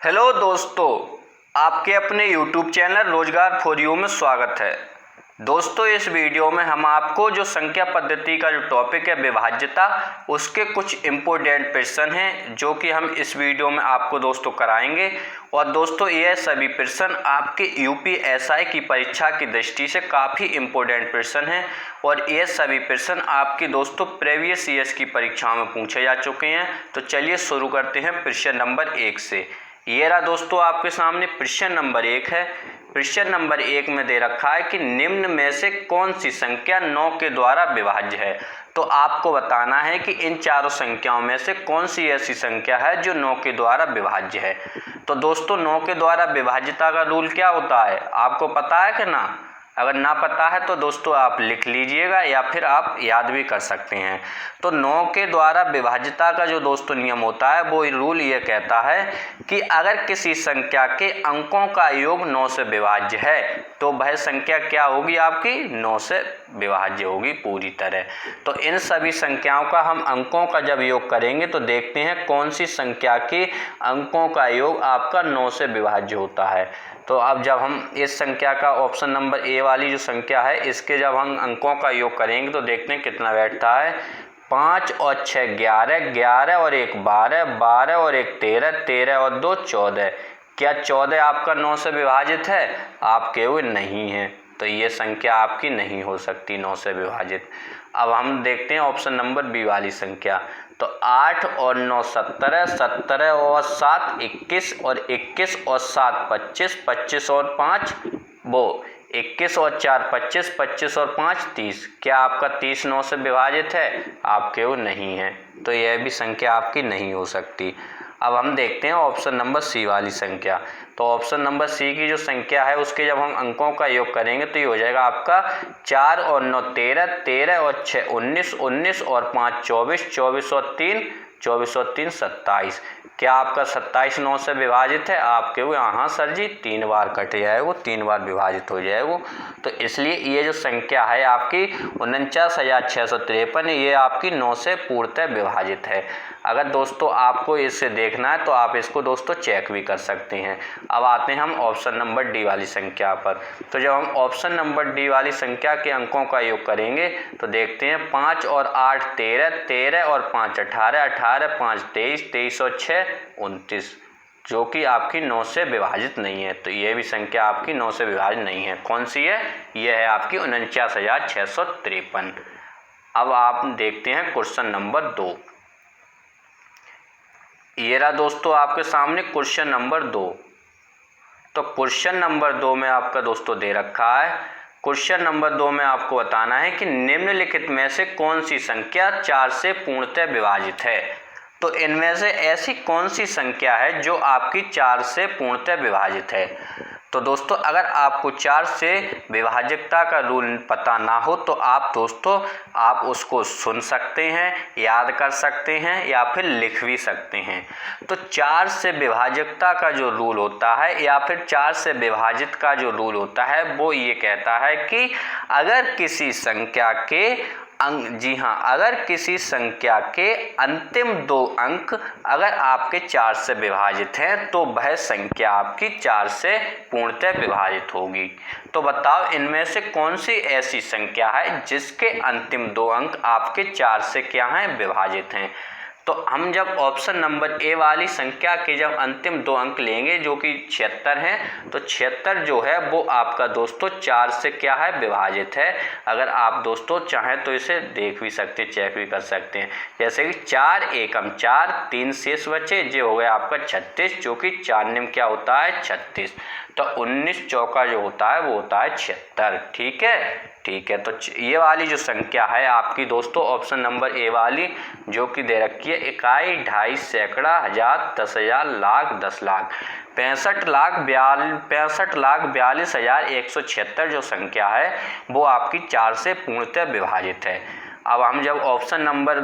Hello दोस्तों, आपके अपने YouTube चैनल रोजगार फॉर यू में स्वागत है। दोस्तों, इस वीडियो में हम आपको जो संख्या पद्धति का जो टॉपिक है विभाज्यता, उसके कुछ इम्पोर्टेंट प्रश्न हैं जो कि हम इस वीडियो में आपको दोस्तों कराएंगे। और दोस्तों, ये सभी प्रश्न आपके यूपीएसआई की परीक्षा की दृष्टि से काफ़ी इम्पोर्टेंट प्रश्न हैं और ये सभी प्रश्न आपकी दोस्तों प्रीवियस ईयर्स की परीक्षाओं में पूछे जा चुके हैं। तो चलिए शुरू करते हैं प्रश्न नंबर 1 से। ये रहा दोस्तों आपके सामने प्रश्न नंबर 1 है। प्रश्न नंबर 1 में दे रखा है कि निम्न में से कौन सी संख्या 9 के द्वारा विभाज्य है। तो आपको बताना है कि इन चारों संख्याओं में से कौन सी ऐसी संख्या है जो 9 के द्वारा विभाज्य है। तो दोस्तों, 9 के द्वारा विभाज्यता का रूल क्या होता है, आपको पता है कि ना? अगर ना पता है तो दोस्तों आप लिख लीजिएगा या फिर आप याद भी कर सकते हैं। तो 9 के द्वारा विभाज्यता का जो दोस्तों नियम होता है वो रूल ये कहता है कि अगर किसी संख्या के अंकों का योग 9 से विभाज्य है तो वह संख्या क्या होगी, आपकी 9 से विभाज्य होगी पूरी तरह। तो इन सभी संख्याओं का हम अंकों का जब योग करेंगे तो देखते हैं कौन सी संख्या के अंकों का योग आपका 9 से विभाज्य होता है। तो अब जब हम इस संख्या का ऑप्शन नंबर ए वाली जो संख्या है इसके जब हम अंकों का योग करेंगे तो देखते हैं कितना बैठता है। 5 और 6 11, 11 और 1 12, 12 और 1 13, 13 और 2 14। क्या 14 आपका 9 से विभाजित है? आप कहोगे नहीं है, तो ये संख्या आपकी नहीं हो सकती 9 से विभाजित। अब हम देखते हैं ऑप्शन नंबर बी वाली संख्या। तो 8 और 9 17, 17 और 7 21 और 21 और 7 25, 25 और 5 वो 21 और 4 25, 25 और 5 30। क्या आपका 30 9 से विभाजित है? आपके वो नहीं है, तो यह भी संख्या आपकी नहीं हो सकती। अब हम देखते हैं ऑप्शन नंबर सी वाली संख्या। तो ऑप्शन नंबर सी की जो संख्या है उसके जब हम अंकों का योग करेंगे तो ये हो जाएगा आपका 4 और 9 13, 13 और 6 19, 19 और 5 24, 24 और 3 24 और 3 27। क्या आपका 27 9 से विभाजित है? आपके वो हाँ सर जी 3 बार कट जाएगा, 3 बार विभाजित हो जाएगा। तो इसलिए ये जो संख्या है आपकी 49,653 ये आपकी 9 से पूर्णतः विभाजित है। अगर दोस्तों आपको इससे देखना है तो आप इसको दोस्तों चेक भी कर सकते हैं। अब आते हैं हम ऑप्शन नंबर डी वाली संख्या पर। तो जब हम ऑप्शन नंबर डी वाली संख्या के अंकों का योग करेंगे तो देखते हैं 5 और 8 13, 13 और 5 18, 18 5 23, 23 और 6 29, जो कि आपकी 9 से विभाजित नहीं है। तो ये भी संख्या आपकी 9 से विभाजित नहीं है। कौन सी है? यह है आपकी 49,653। अब आप देखते हैं क्वेश्चन नंबर 2। ये रहा दोस्तों आपके सामने क्वेश्चन नंबर 2। तो क्वेश्चन नंबर 2 में आपका दोस्तों दे रखा है, क्वेश्चन नंबर 2 में आपको बताना है कि निम्नलिखित में से कौन सी संख्या 4 से पूर्णतः विभाजित है। तो इनमें से ऐसी कौन सी संख्या है जो आपकी 4 से पूर्णतः विभाजित है। तो दोस्तों, अगर आपको 4 से विभाजकता का रूल पता ना हो तो आप दोस्तों आप उसको सुन सकते हैं, याद कर सकते हैं या फिर लिख भी सकते हैं। तो 4 से विभाजकता का जो रूल होता है या फिर 4 से विभाजित का जो रूल होता है वो ये कहता है कि अगर किसी संख्या के जी हाँ, अगर किसी संख्या के अंतिम 2 अंक अगर आपके 4 से विभाजित हैं तो वह संख्या आपकी 4 से पूर्णतः विभाजित होगी। तो बताओ इनमें से कौन सी ऐसी संख्या है जिसके अंतिम 2 अंक आपके 4 से क्या हैं, विभाजित हैं। तो हम जब ऑप्शन नंबर ए वाली संख्या के जब अंतिम 2 अंक लेंगे जो कि 76 हैं, तो 76 जो है वो आपका दोस्तों 4 से क्या है, विभाजित है। अगर आप दोस्तों चाहें तो इसे देख भी सकते, चेक भी कर सकते हैं। जैसे कि 4 एकम 4, 3 शेष बचे, ये हो गया आपका 36, जो कि 4 निम क्या होता है 36। तो 19 चौका जो होता है वो होता है 76। ठीक है, ठीक है। तो ये वाली जो संख्या है आपकी दोस्तों ऑप्शन नंबर ए वाली जो कि दे रखी है इकाई, ढाई, सैकड़ा, हजार, 10,000, लाख, 10 लाख, 65,42,176 जो संख्या है वो आपकी 4 से पूर्णतः विभाजित है। अब हम जब ऑप्शन नंबर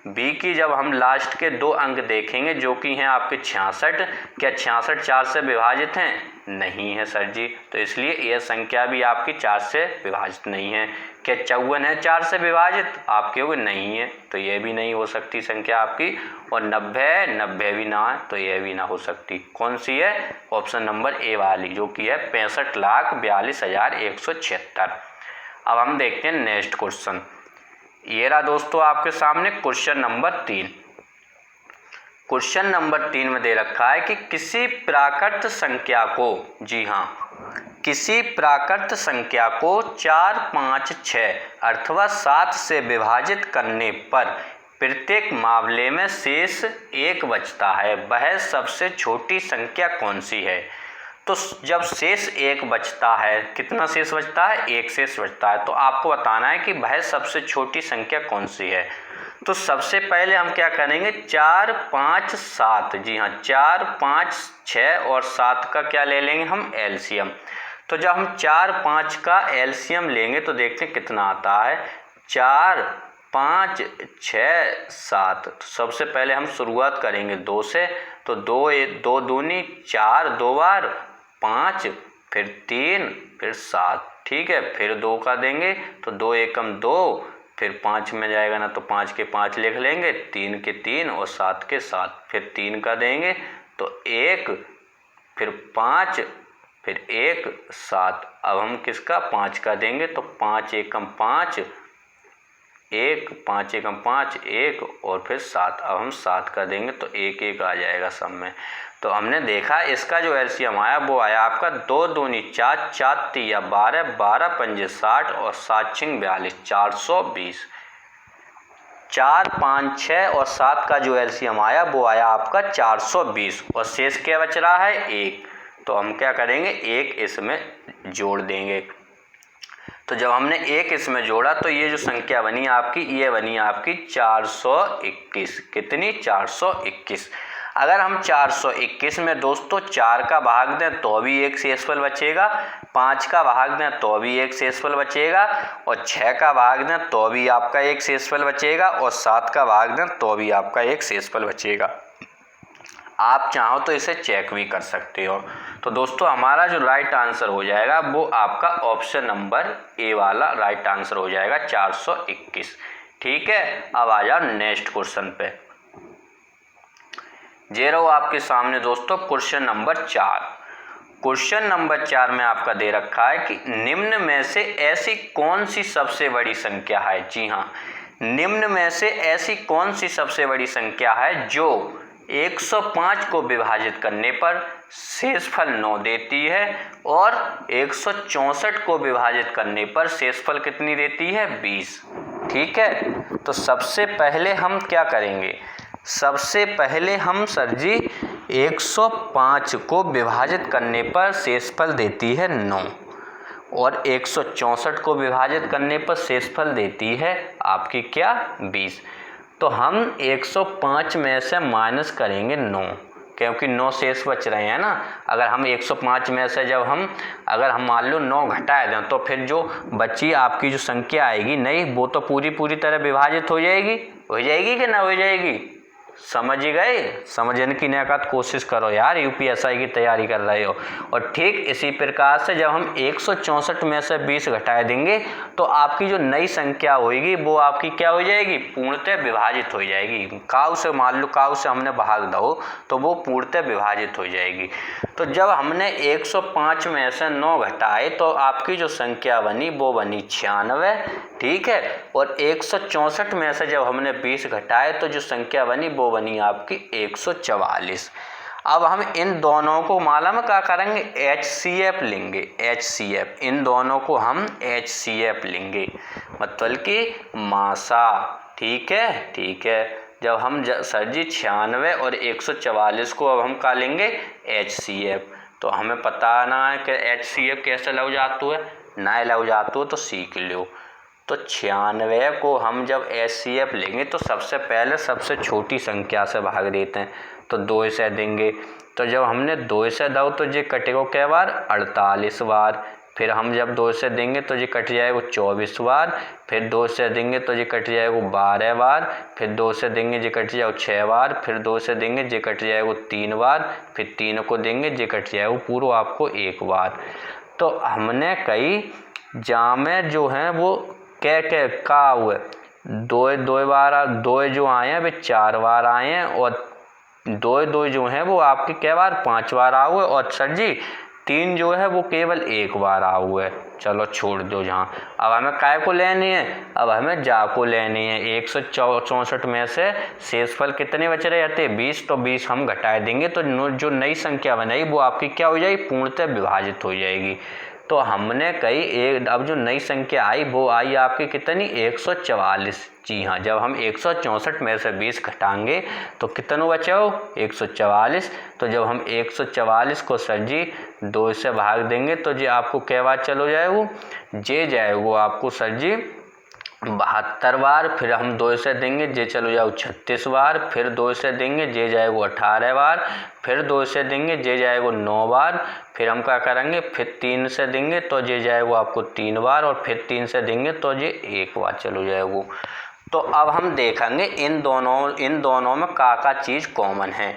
बी की जब हम लास्ट के 2 अंक देखेंगे जो कि हैं आपके 66, क्या 66 4 से विभाजित हैं? नहीं है सर जी, तो इसलिए यह संख्या भी आपकी 4 से विभाजित नहीं है। क्या 54 है 4 से विभाजित? आप कहोगे नहीं है, तो यह भी नहीं हो सकती संख्या आपकी। और 90 भी ना है, तो यह भी ना हो सकती। कौन सी है? ऑप्शन नंबर ए वाली, जो कि है 65,42,176। अब हम देखते हैं नेक्स्ट क्वेश्चन। ये रहा दोस्तों आपके सामने क्वेश्चन नंबर 3। क्वेश्चन नंबर 3 में दे रखा है कि किसी प्राकृत संख्या को, जी हाँ, किसी प्राकृत संख्या को 4, 5, 6 अथवा 7 से विभाजित करने पर प्रत्येक मामले में शेष 1 बचता है, वह सबसे छोटी संख्या कौन सी है? तो जब शेष 1 बचता है, कितना शेष बचता है? 1 शेष बचता है। तो आपको बताना है कि वह सबसे छोटी संख्या कौन सी है। तो सबसे पहले हम क्या करेंगे? 4, 5, 7, जी हाँ, 4, 5, 6 और 7 का क्या ले लेंगे हम? एलसीएम। तो जब हम 4, 5 का एलसीएम लेंगे तो देखते हैं कितना आता है। 4, 5, 6, 7। तो सबसे पहले हम शुरुआत करेंगे 2 से, तो 2 दूनी 4, 2 बार 5, फिर 3, फिर 7, ठीक है। फिर 2 का देंगे तो 2 एकम 2, फिर 5 में जाएगा ना तो 5 के 5 लिख लेंगे, 3 के 3 और 7 के 7। फिर 3 का देंगे तो 1, फिर 5, फिर 1, 7। अब हम किसका? 5 का देंगे तो 5 एकम 5, 1, 5 एकम 5, 1 और फिर 7। अब हम 7 का देंगे तो 1, 1 आ जाएगा सब में। तो हमने देखा इसका जो एलसीएम आया वो आया आपका 2 दूनी 4, 4 तिया 12, 12 पंजे 60 और 7 छिंग 42, 420। 4, 5, 6 और 7 का जो एलसीएम आया वो आया आपका 420 और शेष क्या बच रहा है? 1। तो हम क्या करेंगे? 1 इसमें जोड़ देंगे। तो जब हमने 1 इसमें जोड़ा तो ये जो संख्या बनी आपकी, ये बनी आपकी 421। कितनी? 421। अगर हम 421 में दोस्तों 4 का भाग दें तो भी 1 शेषफल बचेगा, 5 का भाग दें तो भी 1 शेषफल बचेगा, और 6 का भाग दें तो भी आपका 1 शेषफल बचेगा, और 7 का भाग दें तो भी आपका 1 शेषफल बचेगा। आप चाहो तो इसे चेक भी कर सकते हो। तो दोस्तों हमारा जो राइट आंसर हो जाएगा वो आपका ऑप्शन नंबर ए वाला राइट आंसर हो जाएगा, 421। ठीक है, अब आ जाओ नेक्स्ट क्वेश्चन पे। जे रहो आपके सामने दोस्तों क्वेश्चन नंबर 4। क्वेश्चन नंबर 4 में आपका दे रखा है कि निम्न में से ऐसी कौन सी सबसे बड़ी संख्या है? जी हाँ, निम्न में से ऐसी कौन सी सबसे बड़ी संख्या है जो 105 को विभाजित करने पर शेषफल 9 देती है और 164 को विभाजित करने पर शेषफल कितनी देती है? 20। ठीक है, तो सबसे पहले हम क्या करेंगे? सबसे पहले हम सर जी 105 को विभाजित करने पर शेषफल देती है 9 और 164 को विभाजित करने पर शेषफल देती है आपकी क्या? 20। तो हम 105 में से माइनस करेंगे 9, क्योंकि 9 शेष बच रहे हैं ना। अगर हम 105 में से जब हम अगर हम मान लो 9 घटा दें तो फिर जो बची आपकी जो संख्या आएगी नहीं, वो तो पूरी तरह विभाजित हो जाएगी कि ना हो जाएगी? समझ ही गए? समझने की नकात कोशिश करो यार, यूपीएसआई की तैयारी कर रहे हो। और ठीक इसी प्रकार से जब हम 164 में से 20 घटा देंगे तो आपकी जो नई संख्या होगी वो आपकी क्या हो जाएगी? पूर्णतः विभाजित हो जाएगी। काऊ से मान लो, काऊ से हमने भाग दो तो वो पूर्णतः विभाजित हो जाएगी। तो जब हमने 105 में से 9 घटाए तो आपकी जो संख्या बनी वो बनी 96। ठीक है, और 164 में से जब हमने 20 घटाए तो जो संख्या बनी वो बनी आपकी 144। अब हम इन दोनों को मालूम क्या करेंगे? HCF लेंगे। HCF, इन दोनों को हम HCF लेंगे, मतलब कि मासा। ठीक है, जब हम सर जी 96 और 144 को अब हम क्या लेंगे? HCF। तो हमें पता ना है कि HCF कैसे लग जाता है, ना लग जाता हो तो सीख लो। तो 96 को हम जब HCF लेंगे तो सबसे पहले सबसे छोटी संख्या से भाग देते हैं, तो 2 से देंगे। तो जब हमने 2 से दो तो ये कटेगा कै बार? 48 बार। फिर हम जब 2 से देंगे तो ये कट जाएगा 24 बार, फिर 2 से देंगे तो ये कट जाएगा 12 बार, फिर 2 से देंगे ये कट जाएगा 6 बार, फिर 2 से देंगे ये कट जाएगा 3 बार, फिर 3 को देंगे ये कट जाएगा पूरा आपको 1 बार। तो हमने कई जामे जो हैं वो क्या का हुए 2 बार 2 जो आए हैं वे 4 बार आए हैं, और 2 जो हैं वो आपके क्या बार 5 बार आ हुए, और सर जी 3 जो है वो केवल 1 बार आ हुआ है। चलो छोड़ दो जहाँ। अब हमें काय को लेनी है, अब हमें जा को लेनी है। 164 में से शेषफल कितने बच रहे जाते 20, तो 20 हम घटा देंगे तो जो नई संख्या बनेगी वो आपकी क्या हो जाएगी, पूर्णतः विभाजित हो जाएगी। तो हमने कही एक, अब जो नई संख्या आई वो आई आपकी कितनी 144। जी हाँ, जब हम 164 में से 20 घटाएंगे तो कितना बचा हो 144। तो जब हम 144 को सर जी 2 से भाग देंगे तो जी आपको क्या बात चलो जाएगा, जे जाएगा आपको सर जी 72 बार, फिर हम 2 से देंगे जे चलो जाओ 36 बार, फिर 2 से देंगे जे जाएगा 18 बार, फिर 2 से देंगे जे जाएगा 9 बार, फिर हम क्या करेंगे फिर 3 से देंगे तो जे जाएगा आपको 3 बार, और फिर 3 से देंगे तो जे 1 बार चलो जाएगा। तो अब हम देखेंगे इन दोनों में का चीज़ कॉमन है।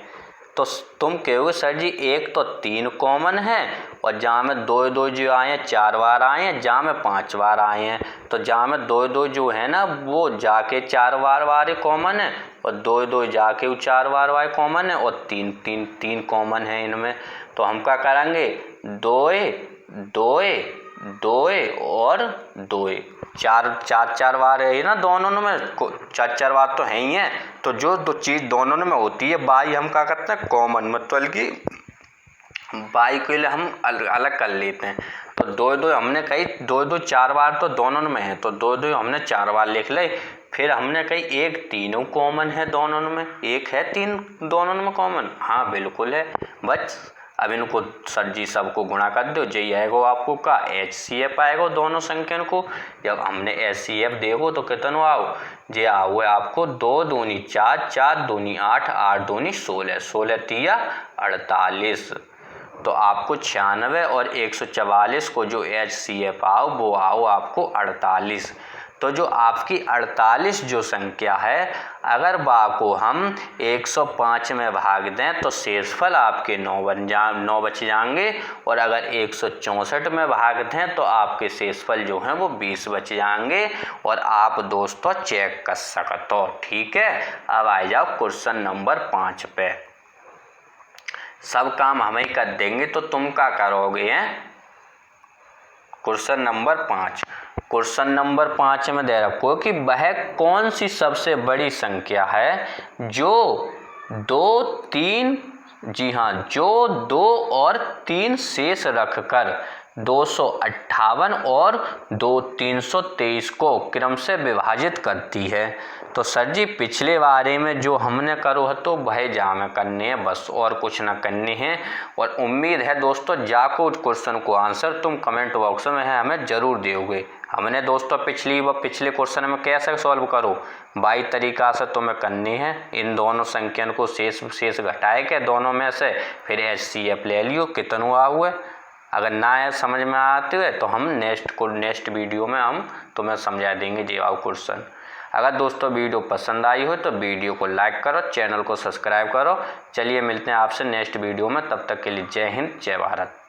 तो तुम कहोगे सर जी एक तो 3 कॉमन है, और जहाँ में 2 जो आए हैं 4 बार आए हैं, जहाँ में 5 बार आए हैं। तो जहाँ में 2 जो है ना वो जाके 4 बार वाले कॉमन है, और 2 जाके 4 बार वाले कॉमन है, और 3 कॉमन है इनमें। तो हम क्या करेंगे 2 और 2 चार बार है ना दोनों में, 4 बार तो है ही है। तो जो 2 चीज़ दोनों में होती है बाई हम क्या करते हैं कॉमन, मतलब कि बाई के लिए हम अलग कर लेते हैं। तो 2 हमने कही 2 4 बार तो दोनों में है, तो 2 हमने 4 बार लिख ले। फिर हमने कही एक 3 कॉमन है दोनों में, एक है 3 दोनों में कॉमन, हाँ बिल्कुल है। बस अब इनको सर जी सबको गुणा कर दो, यही आएगा आपको का HCF आएगा दोनों संख्या को। जब हमने HCF देखो तो कितना आओ जे आओ आपको 2 दूनी 4, 4 दूनी 8, 8 दूनी 16, 16 तिया 48। तो आपको 96 और 144 को जो HCF आओ वो आओ आपको 48। तो जो आपकी 48 जो संख्या है अगर बा को हम 105 में भाग दें तो शेषफल आपके 9 बच जाएंगे, और अगर 164 में भाग दें तो आपके शेषफल जो हैं वो 20 बच जाएंगे। और आप दोस्तों चेक कर सकते हो, ठीक है। अब आ जाओ क्वेश्चन नंबर 5 पे। सब काम हम ही कर देंगे तो तुम क्या करोगे हैं। क्वेश्चन नंबर 5, क्वेश्चन नंबर 5 में दे रखो कि वह कौन सी सबसे बड़ी संख्या है जो 2, 3, जी हाँ, जो 2 और 3 शेष रखकर 258 और 323 को क्रम से विभाजित करती है। तो सर जी पिछले बारे में जो हमने करो है तो वह जा में करने हैं बस, और कुछ ना करने हैं। और उम्मीद है दोस्तों जाको क्वेश्चन को आंसर तुम कमेंट बॉक्स में है हमें ज़रूर दोगे। हमने दोस्तों पिछले क्वेश्चन में कैसे सॉल्व करो 22 तरीका से तुम्हें करनी है। इन दोनों संख्याओं को शेष घटाए के दोनों में से फिर HCF ले लियो कितना आ हुआ। अगर ना है समझ में आते हुए तो हम नेक्स्ट वीडियो में हम तुम्हें समझा देंगे जवाब क्वेश्चन। अगर दोस्तों वीडियो पसंद आई हो तो वीडियो को लाइक करो, चैनल को सब्सक्राइब करो। चलिए मिलते हैं आपसे नेक्स्ट वीडियो में, तब तक के लिए जय हिंद जय भारत।